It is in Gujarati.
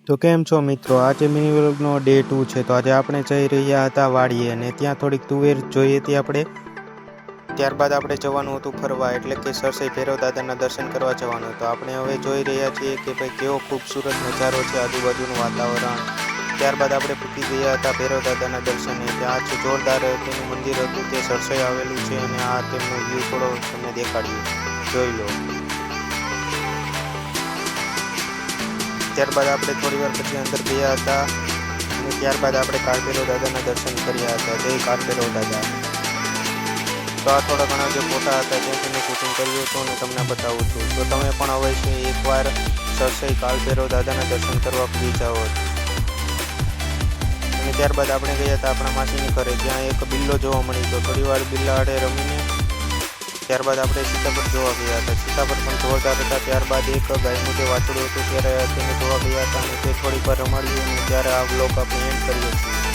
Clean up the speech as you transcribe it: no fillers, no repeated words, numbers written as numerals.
તો કેમ છો મિત્રો? આજે મિની વ્લોગનો ડે 2 છે. તો આજે આપણે જઈ રહ્યા હતા વાડીએ અને ત્યાં થોડીક તુવેર જોઈ હતી આપણે. ત્યારબાદ આપણે જવાનું હતું ફરવા, એટલે કે સરસઈ ભૈરવ દાદાના દર્શન કરવા જવાનું. તો આપણે હવે જોઈ રહ્યા છીએ કે ભાઈ કેવો ખૂબસૂરત નજારો છે, આજુબાજુનું વાતાવરણ. ત્યારબાદ આપણે પૂકી ગયા હતા ભૈરવ દાદાના દર્શને. ત્યાં જ જોરદાર તેનું મંદિર હતું, તે સરસઈ આવેલું છે અને આ તેમનો વ્યૂ થોડો તમને દેખાડ્યું, જોઈ લો. ત્યારબાદ આપણે થોડી વાર પછી અંદર ગયા હતા અને ત્યારબાદ આપણે કાળભૈરવ દાદાના દર્શન કર્યા હતા. જય કાળભૈરવ દાદા. તો આ થોડા ઘણા જે ફોટા હતા ત્યાંથી મેં શૂટિંગ કર્યું હતું અને તમને બતાવું છું. તો તમે પણ અવશ્ય એકવાર સરસઈ કાળભૈરવ દાદાના દર્શન કરવા પૂરી જાઓ. અને ત્યારબાદ આપણે ગયા હતા આપણા માસીની ઘરે. ત્યાં એક બિલ્લો જોવા મળી, તો થોડી વાર બિલ્લા આડે રમીને ત્યારબાદ આપણે સીતાફળ જોવા ગયા હતા. સીતાફળ પણ જોરદાર હતા. ત્યારબાદ એક ગાયનું જે વાછડું હતું ત્યારે તેને જોવા ગયા હતા અને તે થોડીક વાર રમાડ્યું અને ત્યારે આ વ્લોગ આપણે એન્ડ કરીએ છીએ.